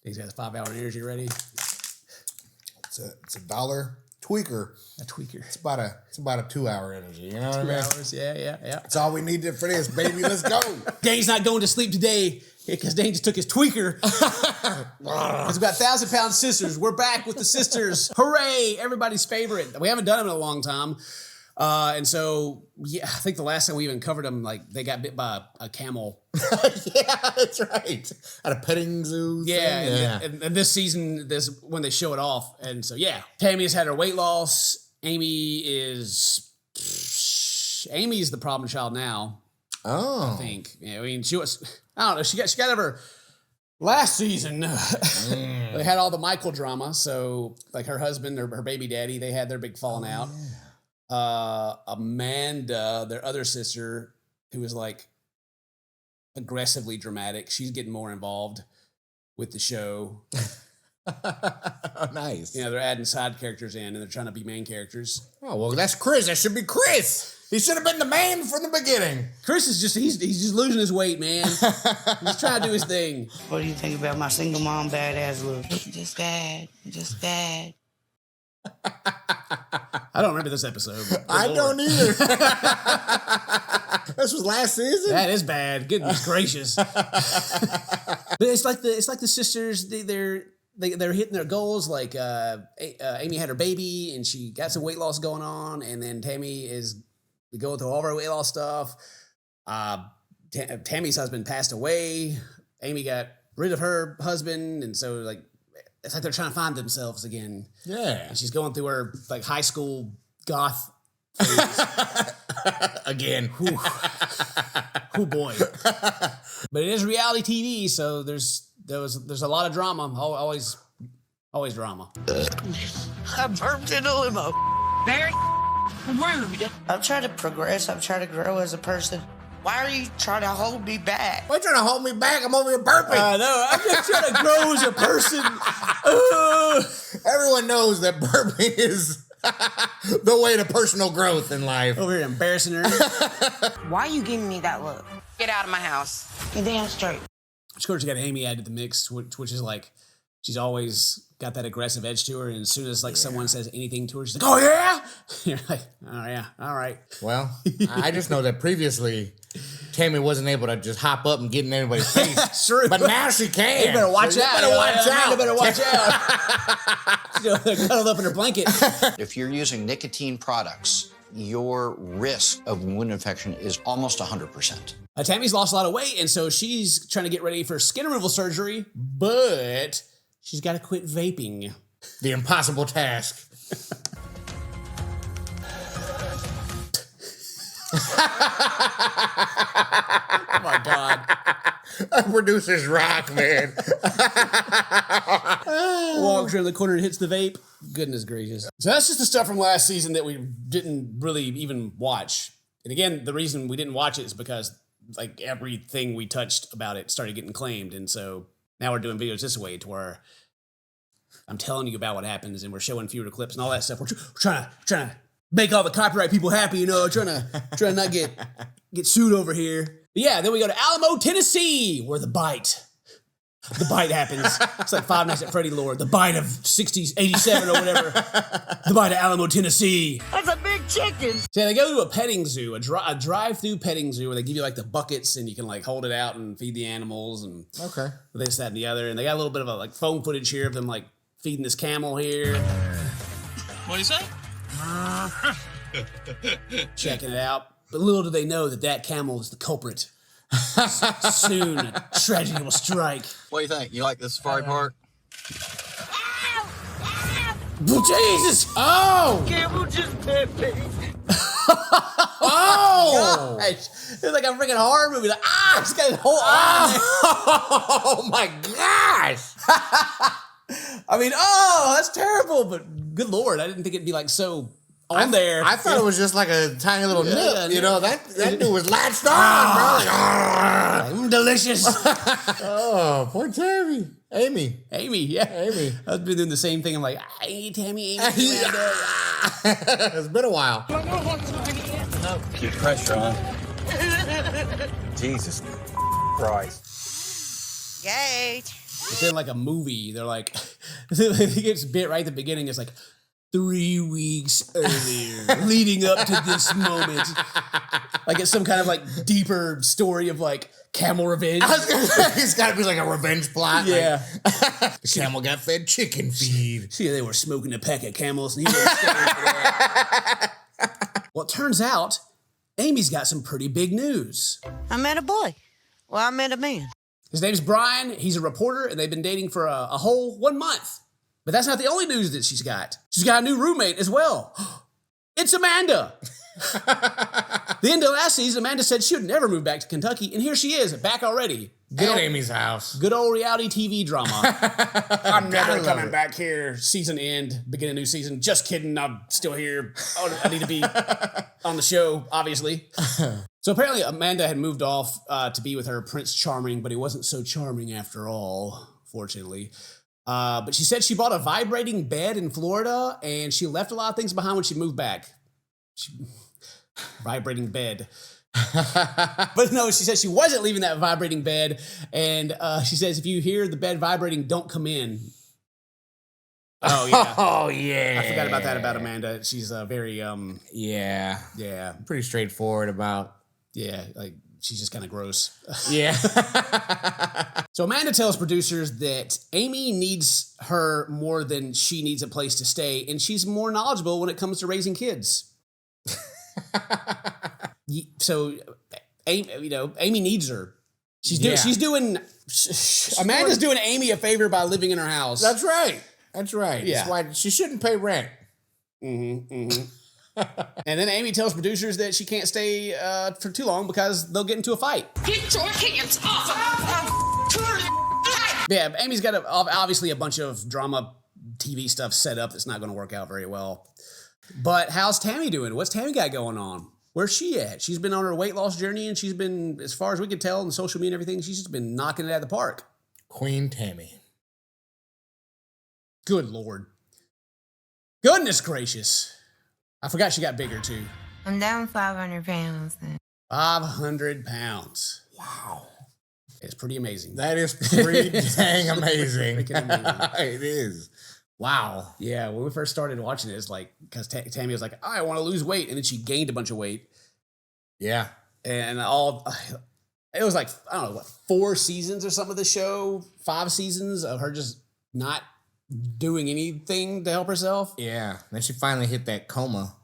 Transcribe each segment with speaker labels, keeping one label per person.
Speaker 1: He's got his 5 hour energy ready.
Speaker 2: It's a $1 tweaker.
Speaker 1: A tweaker.
Speaker 2: It's about a 2 hour energy. You know what I mean?
Speaker 1: 2 hours. Yeah.
Speaker 2: That's all we needed for this, baby. Let's go.
Speaker 1: Dane's not going to sleep today because Dane just took his tweaker. Because we've got 1,000-pound sisters. We're back with the sisters. Hooray! Everybody's favorite. We haven't done them in a long time. And so, yeah, I think the last time we even covered them, like, they got bit by a camel.
Speaker 2: Yeah, that's right. At a petting zoo.
Speaker 1: Yeah. And this season, this when they show it off. And so, yeah, Tammy has had her weight loss. Amy's the problem child now.
Speaker 2: Oh.
Speaker 1: I think. Yeah, I mean, she was, I don't know, she got over last season. They had all the Michael drama. So, like, her husband, her baby daddy, they had their big falling out. Yeah. Amanda, their other sister, who was like aggressively dramatic, she's getting more involved with the show.
Speaker 2: Nice.
Speaker 1: You know, they're adding side characters in and they're trying to be main characters.
Speaker 2: Oh, well, that's Chris. That should be Chris. He should have been the man from the beginning.
Speaker 1: Chris is just, he's just losing his weight, man. He's just trying to do his thing.
Speaker 3: What do you think about my single mom badass look? Just bad.
Speaker 1: I don't remember this episode.
Speaker 2: I don't either. This was last season?
Speaker 1: That is bad. Goodness gracious. But it's like the sisters, they're hitting their goals. Like Amy had her baby and she got some weight loss going on, and then Tammy is going through all of her weight loss stuff. Tammy's husband passed away. Amy got rid of her husband, and so like it's like they're trying to find themselves again.
Speaker 2: Yeah.
Speaker 1: And she's going through her like high school goth phase. Again. Oh boy. But it is reality TV, so there's a lot of drama. Always drama.
Speaker 3: I burped in a limo. Very rude. I'm trying to progress. I'm trying to grow as a person. Why are you trying to hold me back?
Speaker 2: Why are you trying to hold me back? I'm over here burping.
Speaker 1: I know. I'm just trying to grow as a person.
Speaker 2: Everyone knows that burping is the way to personal growth in life.
Speaker 1: Over here embarrassing her.
Speaker 3: Why are you giving me that look? Get out of my house. You're damn straight.
Speaker 1: Of course, you got Amy added to the mix, which is like, she's always got that aggressive edge to her, and as soon as like someone says anything to her, she's like, "Oh yeah," you're like, "Oh yeah, all right."
Speaker 2: Well, I just know that previously, Tammy wasn't able to just hop up and get in everybody's face.
Speaker 1: True,
Speaker 2: but now she can.
Speaker 1: You better watch out.
Speaker 2: You better watch
Speaker 1: out. They're cuddled up in her blanket.
Speaker 4: If you're using nicotine products, your risk of wound infection is almost 100%.
Speaker 1: Tammy's lost a lot of weight, and so she's trying to get ready for skin removal surgery, but she's got to quit vaping.
Speaker 2: The impossible task.
Speaker 1: Oh my God.
Speaker 2: Our producers rock, man.
Speaker 1: Walks around the corner and hits the vape. Goodness gracious. So that's just the stuff from last season that we didn't really even watch. And again, the reason we didn't watch it is because like everything we touched about it started getting claimed. And so now we're doing videos this way to where I'm telling you about what happens and we're showing fewer clips and all that stuff. We're trying to make all the copyright people happy, you know, trying to not get sued over here. But yeah, then we go to Alamo, Tennessee, where the bite happens. It's like Five Nights at Freddy lore. The bite of 87 or whatever. The bite of Alamo, Tennessee.
Speaker 3: That's a big chicken.
Speaker 1: So yeah, they go to a petting zoo, a drive-through petting zoo where they give you like the buckets and you can like hold it out and feed the animals and this, that, and the other. And they got a little bit of a like phone footage here of them like feeding this camel here.
Speaker 5: What do you say?
Speaker 1: Checking it out. But little do they know that camel is the culprit. Soon, tragedy will strike.
Speaker 4: What do you think? You like the safari park?
Speaker 1: Jesus!
Speaker 2: Oh!
Speaker 3: Camel just bit me.
Speaker 2: Oh!
Speaker 1: Gosh. It's like a freaking horror movie. Like, it's got a whole arm.
Speaker 2: Oh my gosh!
Speaker 1: I mean, that's terrible. But good Lord, I didn't think it'd be like so on there.
Speaker 2: I thought it was just like a tiny little nip. You know, that dude was latched on, bro. Like,
Speaker 1: delicious.
Speaker 2: Oh, poor Tammy. Amy,
Speaker 1: yeah.
Speaker 2: Amy.
Speaker 1: I've been doing the same thing. I'm like, hey, Tammy, Amy.
Speaker 2: It's been a while.
Speaker 5: Keep pressure on. Jesus Christ.
Speaker 3: Gage.
Speaker 1: But then like a movie, they're like, it gets bit right at the beginning. It's like 3 weeks earlier, leading up to this moment. Like it's some kind of like deeper story of like camel revenge.
Speaker 2: It's got to be like a revenge plot.
Speaker 1: Yeah.
Speaker 2: Like, the camel got fed chicken feed.
Speaker 1: See, they were smoking a pack of camels and he was staying for that. Well, it turns out Amy's got some pretty big news.
Speaker 3: I met a boy. Well, I met a man.
Speaker 1: His name's Brian. He's a reporter, and they've been dating for a whole 1 month. But that's not the only news that she's got. She's got a new roommate as well. It's Amanda. The end of last season, Amanda said she would never move back to Kentucky, and here she is, back already.
Speaker 2: Good Amy's house.
Speaker 1: Good old reality TV drama. I'm never coming
Speaker 2: it.
Speaker 1: back here. Season end, begin a new season. Just kidding, I'm still here. Oh, I need to be on the show, obviously. So apparently Amanda had moved off to be with her Prince Charming, but he wasn't so charming after all, fortunately. But she said she bought a vibrating bed in Florida, and she left a lot of things behind when she moved back. Vibrating bed. But no, she said she wasn't leaving that vibrating bed, and she says if you hear the bed vibrating, don't come in. Oh yeah.
Speaker 2: Oh yeah.
Speaker 1: I forgot about that about Amanda. She's very
Speaker 2: Yeah.
Speaker 1: yeah,
Speaker 2: Pretty straightforward about.
Speaker 1: yeah, like she's just kind of gross.
Speaker 2: Yeah.
Speaker 1: So Amanda tells producers that Amy needs her more than she needs a place to stay, and she's more knowledgeable when it comes to raising kids. So, Amy needs her. Amanda's doing Amy a favor by living in her house.
Speaker 2: That's right.
Speaker 1: Yeah.
Speaker 2: That's why she shouldn't pay rent.
Speaker 1: And then Amy tells producers that she can't stay for too long because they'll get into a fight.
Speaker 6: Get your hands off!
Speaker 1: Yeah, Amy's got obviously a bunch of drama TV stuff set up that's not going to work out very well. But how's Tammy doing? What's Tammy got going on? Where's she at? She's been on her weight loss journey, and she's been, as far as we can tell on social media and everything, she's just been knocking it out of the park.
Speaker 2: Queen Tammy.
Speaker 1: Good Lord. Goodness gracious. I forgot she got bigger, too.
Speaker 7: I'm down 500 pounds.
Speaker 1: 500 pounds. Wow. It's pretty amazing.
Speaker 2: That is pretty dang amazing.
Speaker 1: Freaking amazing.
Speaker 2: It is. Wow.
Speaker 1: Yeah, when we first started watching it, it's like, because Tammy was like, I want to lose weight. And then she gained a bunch of weight.
Speaker 2: Yeah.
Speaker 1: And it was like, I don't know, 4 seasons or something of the show, 5 seasons of her just not doing anything to help herself.
Speaker 2: Yeah. Then she finally hit that coma.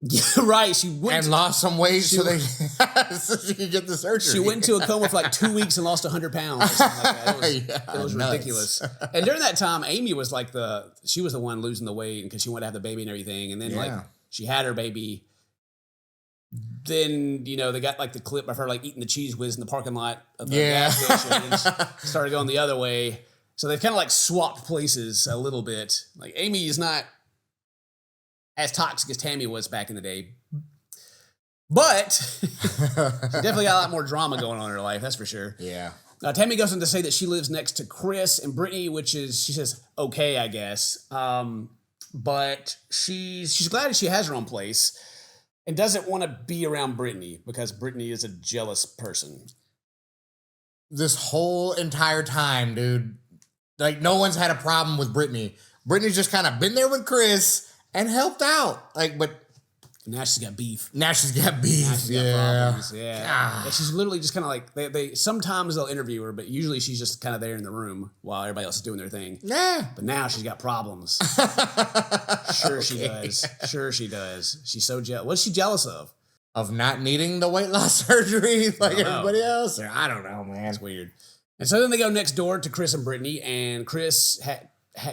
Speaker 1: Yeah, right. She went
Speaker 2: and lost some weight so she could get the surgery.
Speaker 1: She went into a coma for like 2 weeks and lost 100 pounds or something like that. It was ridiculous. And during that time, Amy was like she was the one losing the weight because she wanted to have the baby and everything. And then like she had her baby. Then, they got like the clip of her like eating the Cheese Whiz in the parking lot of the gas station and started going the other way. So they've kind of like swapped places a little bit. Like Amy is not as toxic as Tammy was back in the day. But she definitely got a lot more drama going on in her life, that's for sure.
Speaker 2: Yeah.
Speaker 1: Tammy goes on to say that she lives next to Chris and Brittany, which is, she says, okay, I guess. But she's glad that she has her own place and doesn't want to be around Brittany because Brittany is a jealous person.
Speaker 2: This whole entire time, dude, like no one's had a problem with Brittany. Brittany's just kind of been there with Chris and helped out. But
Speaker 1: now she's got beef.
Speaker 2: Now she's got problems.
Speaker 1: Yeah. And she's literally just kind of like, they sometimes they'll interview her, but usually she's just kind of there in the room while everybody else is doing their thing.
Speaker 2: Yeah.
Speaker 1: But now she's got problems. Sure she does. Sure she does. She's so jealous. What's she jealous of?
Speaker 2: Of not needing the weight loss surgery like everybody else? Or I don't know, man.
Speaker 1: It's weird. And so then they go next door to Chris and Brittany, and Chris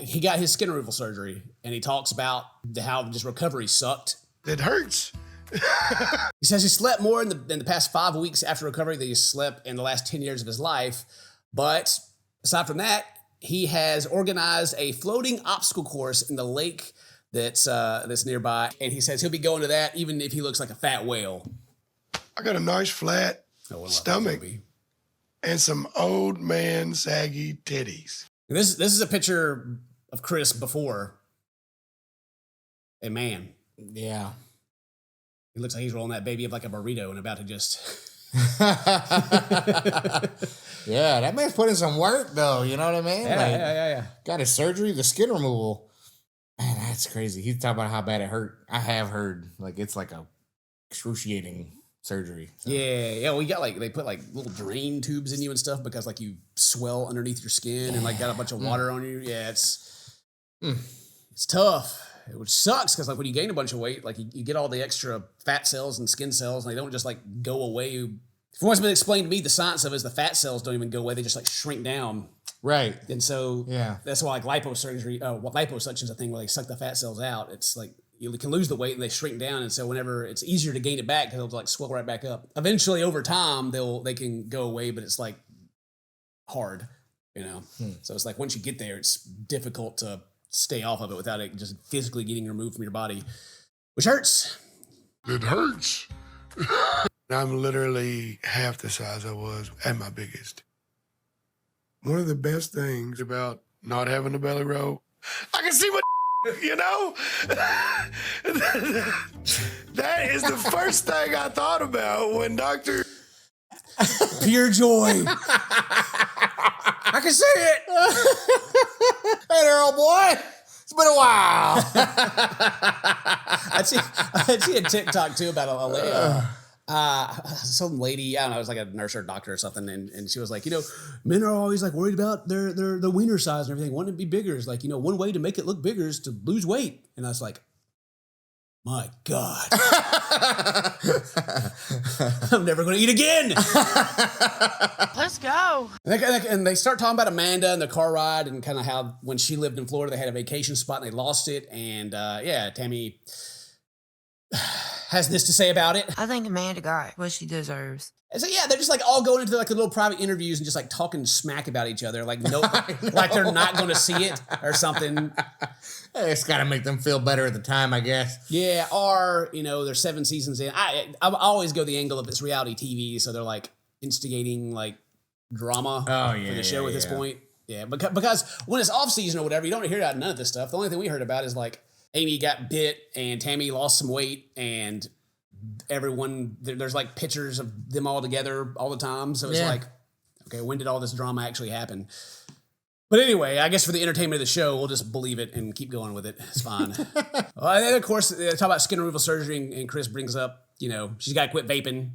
Speaker 1: he got his skin removal surgery, and he talks about how just recovery sucked.
Speaker 8: It hurts.
Speaker 1: He says he slept more in the past 5 weeks after recovery than he slept in the last 10 years of his life. But aside from that, he has organized a floating obstacle course in the lake that's nearby, and he says he'll be going to that even if he looks like a fat whale.
Speaker 8: I got a nice flat stomach and some old man saggy titties.
Speaker 1: And this is a picture of Chris before. And man,
Speaker 2: yeah,
Speaker 1: he looks like he's rolling that baby up like a burrito and about to just
Speaker 2: Yeah, that man's put in some work, though. You know what I mean?
Speaker 1: Yeah.
Speaker 2: Got his surgery, the skin removal. Man, that's crazy. He's talking about how bad it hurt. I have heard, like, it's like a excruciating surgery. So.
Speaker 1: Yeah. We got like they put like little drain tubes in you and stuff because like you swell underneath your skin and like got a bunch of water on you. Yeah, it's tough. Which sucks because like when you gain a bunch of weight, like you get all the extra fat cells and skin cells, and they don't just like go away. From what's been explained to me, the science of it is the fat cells don't even go away; they just like shrink down.
Speaker 2: Right.
Speaker 1: And so that's why like liposuction is a thing where they suck the fat cells out. It's like you can lose the weight and they shrink down, and so whenever it's easier to gain it back because they'll like swell right back up. Eventually, over time, they can go away, but it's like hard, you know. So it's like once you get there, it's difficult to stay off of it without it just physically getting removed from your body, which hurts.
Speaker 8: It hurts. I'm literally half the size I was at my biggest. One of the best things about not having a belly roll, I can see what, you know? That is the first thing I thought about when Dr.
Speaker 1: Pure joy. I can see it.
Speaker 2: Hey there, old boy. It's been a while.
Speaker 1: I'd see a TikTok too about a lady. Some lady, I don't know, it was like a nurse or a doctor or something, and she was like, you know, men are always like worried about their wiener size and everything, wanting to be bigger. It's like, you know, one way to make it look bigger is to lose weight. And I was like, my God. I'm never going to eat again.
Speaker 6: Let's go.
Speaker 1: And they start talking about Amanda and the car ride and kind of how when she lived in Florida, they had a vacation spot and they lost it. And Tammy has this to say about it.
Speaker 7: I think Amanda got what she deserves.
Speaker 1: And so they're just like all going into like the little private interviews and just like talking smack about each other, like like they're not going to see it or something.
Speaker 2: It's got to make them feel better at the time, I guess.
Speaker 1: Yeah, or you know, there's 7 seasons in. I always go the angle of it's reality TV, so they're like instigating like drama for the show at this point. Yeah, because when it's off season or whatever, you don't hear about none of this stuff. The only thing we heard about is like Amy got bit and Tammy lost some weight and everyone, there's like pictures of them all together all the time. So it's like, okay, when did all this drama actually happen? But anyway, I guess for the entertainment of the show, we'll just believe it and keep going with it. It's fine. And then, of course, they talk about skin removal surgery, and Chris brings up, you know, she's got to quit vaping.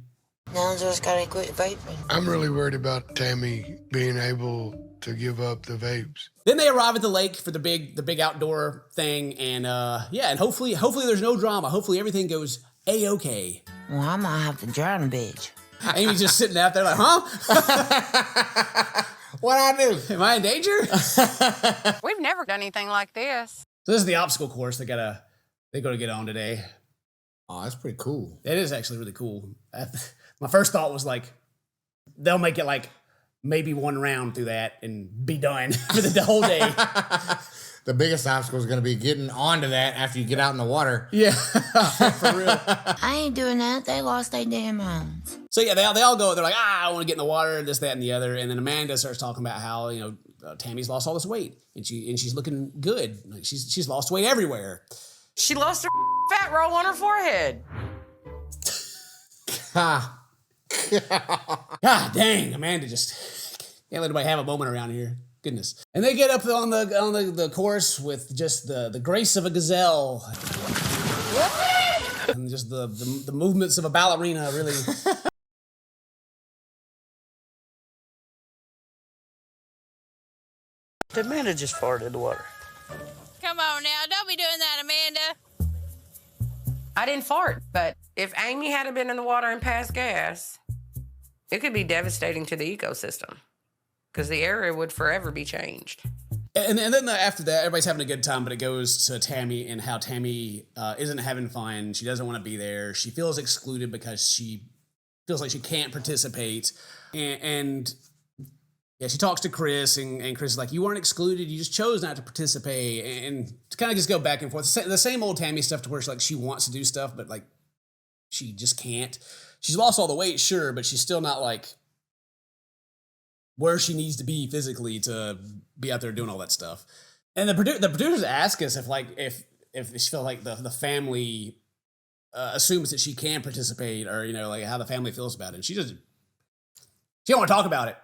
Speaker 7: Now just gotta quit vaping.
Speaker 8: I'm really worried about Tammy being able to give up the vapes.
Speaker 1: Then they arrive at the lake for the big outdoor thing, and and hopefully there's no drama. Hopefully everything goes A-okay.
Speaker 7: Well, I might have to drown, bitch.
Speaker 1: Amy's just sitting out there like, huh?
Speaker 2: What'd I do?
Speaker 1: Am I in danger?
Speaker 6: We've never done anything like this.
Speaker 1: So this is the obstacle course they gotta get on today.
Speaker 2: Oh, that's pretty cool.
Speaker 1: It is actually really cool. My first thought was like, they'll make it like maybe one round through that and be done for the whole day.
Speaker 2: The biggest obstacle is going to be getting onto that after you get out in the water.
Speaker 1: Yeah, for real.
Speaker 7: I ain't doing that. They lost their damn minds.
Speaker 1: So yeah, they all go. They're like, I want to get in the water, this, that, and the other. And then Amanda starts talking about how, you know, Tammy's lost all this weight and she's looking good. Like she's lost weight everywhere.
Speaker 6: She lost her fat roll on her forehead.
Speaker 1: God dang, Amanda just can't let anybody have a moment around here. Goodness. And they get up on the course with just the grace of a gazelle. And just the movements of a ballerina, really.
Speaker 3: Did Amanda just fart in the water?
Speaker 6: Come on now, don't be doing that, Amanda.
Speaker 9: I didn't fart, but if Amy hadn't been in the water and passed gas, it could be devastating to the ecosystem because the area would forever be changed.
Speaker 1: And then after that, everybody's having a good time, but it goes to Tammy and how Tammy isn't having fun. She doesn't want to be there. She feels excluded because she feels like she can't participate. And she talks to Chris, and Chris is like, you weren't excluded. You just chose not to participate. And to kind of just go back and forth. The same old Tammy stuff to where she wants to do stuff, but like she just can't. She's lost all the weight, sure, but she's still not like where she needs to be physically to be out there doing all that stuff. And the producers ask us if she felt like the family assumes that she can participate, or you know, like how the family feels about it. And she She don't want to talk about it.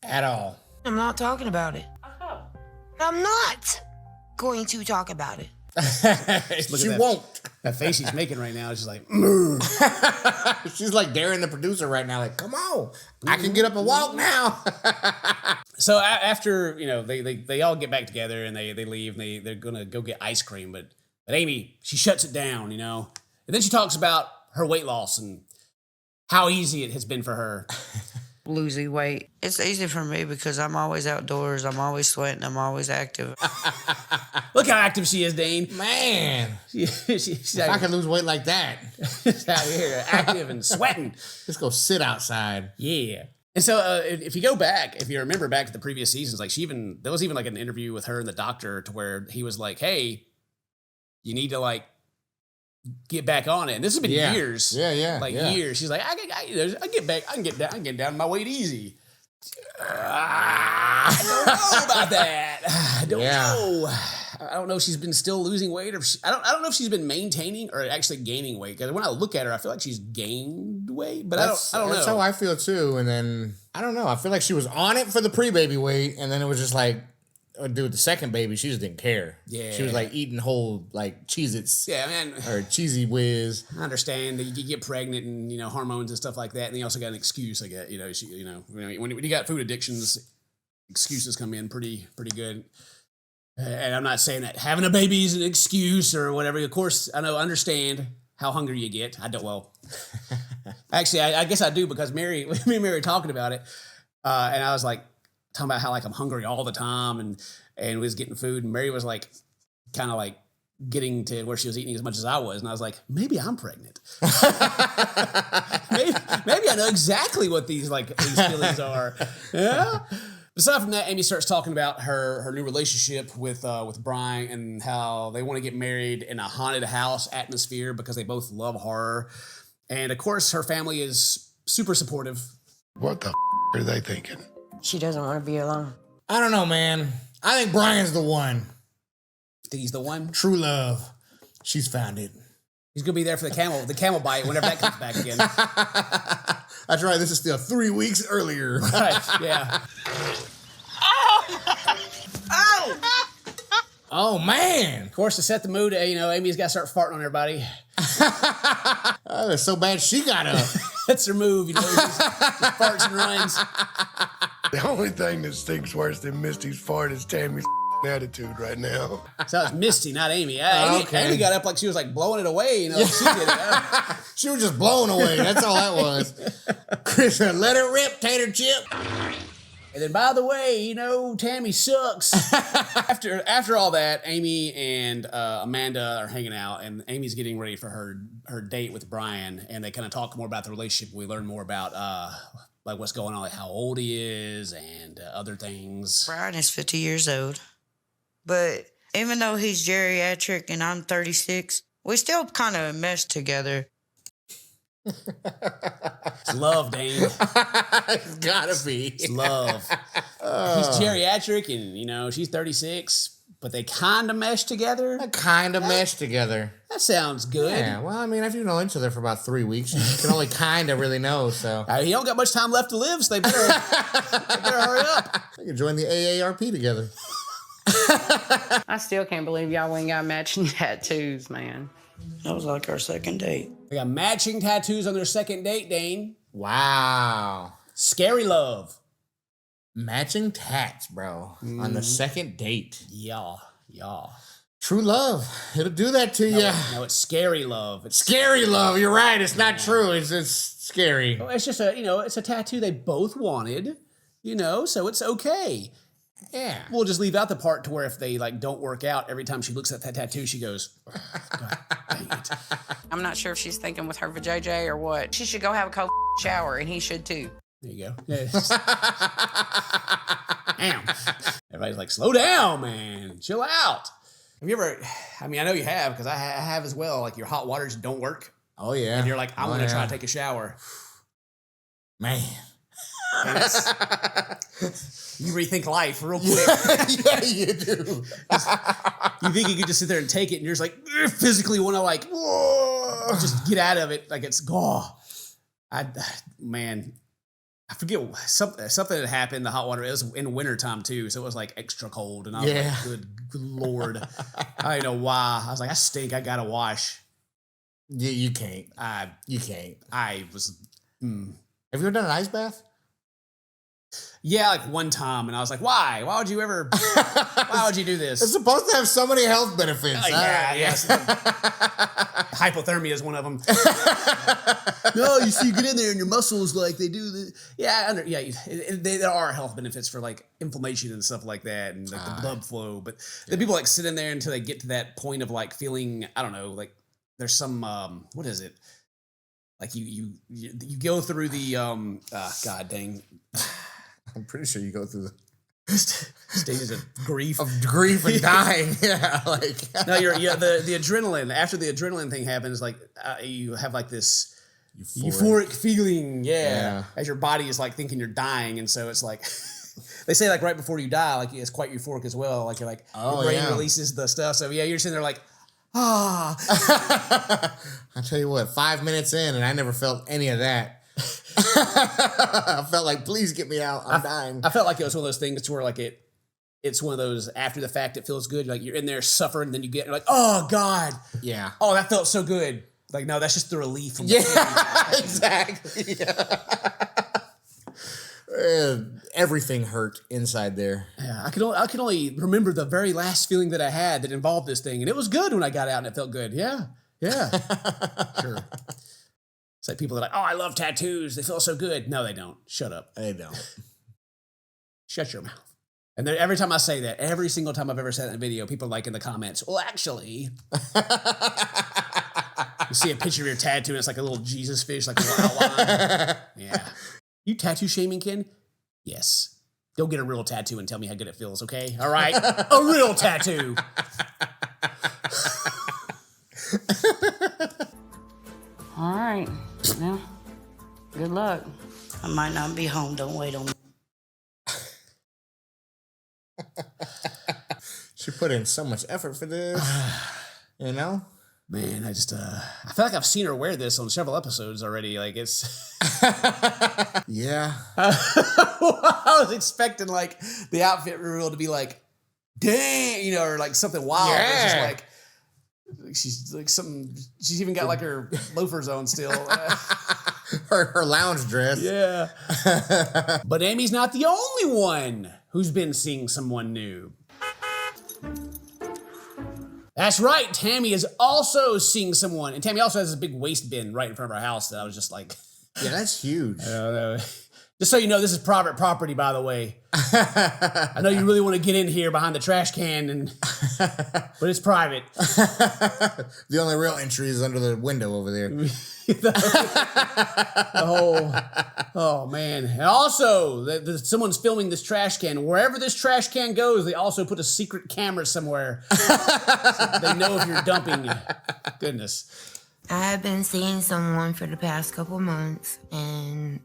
Speaker 2: At all.
Speaker 7: I'm not talking about it. I'm not going to talk about it.
Speaker 2: She won't.
Speaker 1: That face she's making right now is just like,
Speaker 2: She's like daring the producer right now, like, come on, I can get up and walk now.
Speaker 1: So after, you know, they all get back together and they leave and they're going to go get ice cream. But Amy, she shuts it down, you know. And then she talks about her weight loss and how easy it has been for her.
Speaker 3: Losing weight. It's easy for me because I'm always outdoors. I'm always sweating. I'm always active.
Speaker 1: Look how active she is, Dane.
Speaker 2: Man,
Speaker 1: She's
Speaker 2: if I could lose weight like that,
Speaker 1: out here active and sweating.
Speaker 2: just go sit outside.
Speaker 1: Yeah. And so if you remember back to the previous seasons, like there was even like an interview with her and the doctor to where he was like, hey, you need to like get back on it. And this has been years. Years. She's like, I can get down my weight easy. I don't know about that. I don't know. I don't know if she's been still losing weight or I don't know if she's been maintaining or actually gaining weight. Because when I look at her, I feel like she's gained weight, but I don't know.
Speaker 2: That's how I feel too. And then I don't know. I feel like she was on it for the pre-baby weight, and then it was just like, dude, the second baby, she just didn't care. Yeah. She was like eating whole like Cheez-Its.
Speaker 1: Yeah, man.
Speaker 2: Or Cheesy Whiz.
Speaker 1: I understand that you get pregnant and, you know, hormones and stuff like that. And then you also got an excuse, I guess. You know, when you got food addictions, excuses come in pretty good. And I'm not saying that having a baby is an excuse or whatever. Of course, understand how hungry you get. I don't, well, actually, I guess I do because me and Mary were talking about it. And I was like, talking about how like I'm hungry all the time and was getting food. And Mary was like, kind of like getting to where she was eating as much as I was. And I was like, maybe I'm pregnant. maybe I know exactly what these feelings are. Yeah. Aside from that, Amy starts talking about her new relationship with Brian and how they want to get married in a haunted house atmosphere because they both love horror. And of course, her family is super supportive.
Speaker 8: What the are they thinking?
Speaker 3: She doesn't want to be alone.
Speaker 2: I don't know, man. I think Brian's the one.
Speaker 1: Think he's the one?
Speaker 2: True love. She's found it.
Speaker 1: He's going to be there for the camel bite whenever that comes back again.
Speaker 2: That's right. This is still 3 weeks earlier.
Speaker 1: Right, yeah.
Speaker 2: Oh, man.
Speaker 1: Of course, to set the mood, Amy's got to start farting on everybody.
Speaker 2: Oh, it's so bad she got up.
Speaker 1: That's her move, just farts and runs.
Speaker 8: The only thing that stinks worse than Misty's fart is Tammy's attitude right now.
Speaker 1: So it's Misty, not Amy. Amy got up like she was like blowing it away. She did it.
Speaker 2: She was just blown away. That's all that was. Chris, let it rip, tater chip.
Speaker 1: And then, by the way, Tammy sucks. After all that, Amy and Amanda are hanging out, and Amy's getting ready for her date with Brian, and they kind of talk more about the relationship. We learn more about like what's going on, like how old he is, and other things.
Speaker 3: Brian is 50 years old, but even though he's geriatric and I'm 36, we still kind of mesh together.
Speaker 1: It's love, Dane.
Speaker 2: It's gotta be.
Speaker 1: It's love. He's geriatric and, she's 36, but they kind of mesh together.
Speaker 2: Mesh together.
Speaker 1: That sounds good.
Speaker 2: Yeah, well, I mean, if you've known each other for about 3 weeks, you can only kind of really know, so.
Speaker 1: He don't got much time left to live, so they better hurry up.
Speaker 2: They can join the AARP together.
Speaker 9: I still can't believe y'all ain't got matching tattoos, man.
Speaker 3: That was like our second date.
Speaker 1: They got matching tattoos on their second date, Dane.
Speaker 2: Wow.
Speaker 1: Scary love.
Speaker 2: Matching tats, bro. On the second date.
Speaker 1: Yeah.
Speaker 2: True love. It'll do that to you.
Speaker 1: No, it's scary love. It's
Speaker 2: scary love. You're right. It's not true. It's scary.
Speaker 1: Well, it's just it's a tattoo they both wanted, so it's okay.
Speaker 2: Yeah.
Speaker 1: We'll just leave out the part to where if they don't work out, every time she looks at that tattoo, she goes, God dang it.
Speaker 9: I'm not sure if she's thinking with her vajayjay or what. She should go have a cold shower, and he should too.
Speaker 1: There you go. Yeah, damn. Everybody's like, slow down, man. Chill out. Have you ever, I know you have, because I have as well, like your hot waters don't work.
Speaker 2: Oh, yeah.
Speaker 1: And you're like, I'm going to try to take a shower.
Speaker 2: Man.
Speaker 1: You rethink life real quick.
Speaker 2: Yeah, you do.
Speaker 1: You think you could just sit there and take it, and you're just like, physically want to just get out of it. Like it's, man. I forget something had happened. The hot water, it was in wintertime too, so it was like extra cold. And I was like, good Lord, I don't know why. I was like, I stink. I gotta wash.
Speaker 2: Yeah, you can't. You can't.
Speaker 1: I was.
Speaker 2: Have you ever done an ice bath?
Speaker 1: Yeah, like one time, and I was like, "Why? Why would you ever? Why would you do this?"
Speaker 2: It's supposed to have so many health benefits.
Speaker 1: Yes. Hypothermia is one of them. No, you see, you get in there and your muscles like they do the. There are health benefits for like inflammation and stuff like that, and like the blood flow. But the people like sit in there until they get to that point of like feeling, I don't know, like there's some what is it? Like you go through the God dang.
Speaker 2: I'm pretty sure you go through the
Speaker 1: stages of grief
Speaker 2: and dying. Yeah, like
Speaker 1: no, the adrenaline. After the adrenaline thing happens, like you have like this euphoric feeling, as your body is like thinking you're dying, and so it's like they say like right before you die, like it's quite euphoric as well. Like you're like your brain releases the stuff. So you're sitting there like. I
Speaker 2: tell you what, 5 minutes in, and I never felt any of that. I felt like, please get me out. I'm dying.
Speaker 1: I felt like it was one of those things where like it's one of those after the fact it feels good. Like you're in there suffering, then you're like, oh God.
Speaker 2: Yeah.
Speaker 1: Oh, that felt so good. Like, no, that's just the relief from
Speaker 2: exactly. Everything hurt inside there.
Speaker 1: Yeah, I can only remember the very last feeling that I had that involved this thing, and it was good when I got out and it felt good. Yeah, sure. It's like people that are like, oh, I love tattoos. They feel so good. No, they don't. Shut up.
Speaker 2: They don't.
Speaker 1: Shut your mouth. And every time I say that, every single time I've ever said that in a video, people are like in the comments, well, actually. You see a picture of your tattoo and it's like a little Jesus fish, like a little outline. Yeah. You tattoo shaming, Ken? Yes. Go get a real tattoo and tell me how good it feels, okay? All right? A real tattoo.
Speaker 3: All right. Well, good luck. I might not be home. Don't wait on me.
Speaker 2: She put in so much effort for this. You know?
Speaker 1: Man, I feel like I've seen her wear this on several episodes already. Like it's,
Speaker 2: yeah.
Speaker 1: I was expecting like the outfit reveal to be like, dang, or like something wild. Yeah. It's just like she's like something. She's even got like her loafers on still.
Speaker 2: her lounge dress.
Speaker 1: Yeah. But Amy's not the only one who's been seeing someone new. That's right. Tammy is also seeing someone. And Tammy also has this big waste bin right in front of her house that I was just like...
Speaker 2: Yeah, that's huge.
Speaker 1: I don't know. Just so you know, this is private property, by the way. I know you really want to get in here behind the trash can, but it's private.
Speaker 2: The only real entry is under the window over there.
Speaker 1: Oh man. And also, someone's filming this trash can. Wherever this trash can goes, they also put a secret camera somewhere. So they know if you're dumping. Goodness.
Speaker 7: I have been seeing someone for the past couple months, and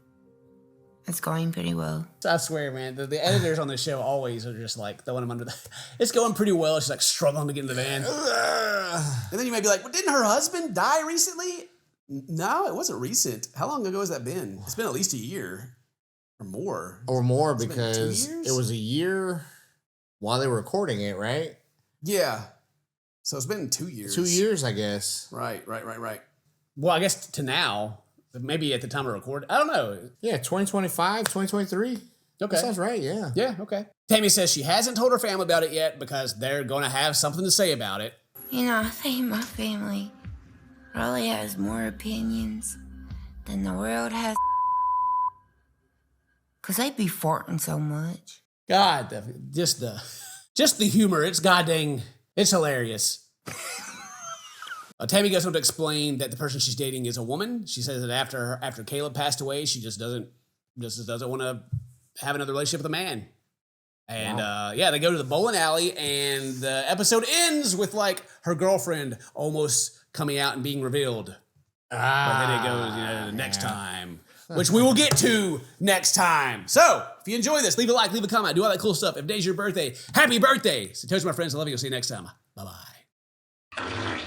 Speaker 7: it's going pretty well.
Speaker 1: I swear, man, the editors on this show always are just like throwing them under the... It's going pretty well. She's like struggling to get in the van. And then you may be like, well, didn't her husband die recently? No, it wasn't recent. How long ago has that been? It's been at least a year or more.
Speaker 2: Or more, because it was a year while they were recording it, right?
Speaker 1: Yeah. So it's been 2 years.
Speaker 2: 2 years, I guess.
Speaker 1: Right. Well, I guess to now, maybe at the time of record, I don't know.
Speaker 2: Yeah, 2025, 2023.
Speaker 1: Okay.
Speaker 2: That sounds right, yeah.
Speaker 1: Yeah, okay. Tammy says she hasn't told her family about it yet because they're going to have something to say about it.
Speaker 7: You know, I think my family probably has more opinions than the world has. Because they be farting so much.
Speaker 1: God, just the humor. It's goddamn, it's hilarious. Tammy goes on to explain that the person she's dating is a woman. She says that after Caleb passed away, she just doesn't want to have another relationship with a man. And they go to the bowling alley, and the episode ends with like her girlfriend almost coming out and being revealed. But then it goes, next time, which we will get to next time. So if you enjoy this, leave a like, leave a comment, do all that cool stuff. If today's your birthday, happy birthday. So toast my friends, I love you. I'll see you next time. Bye-bye.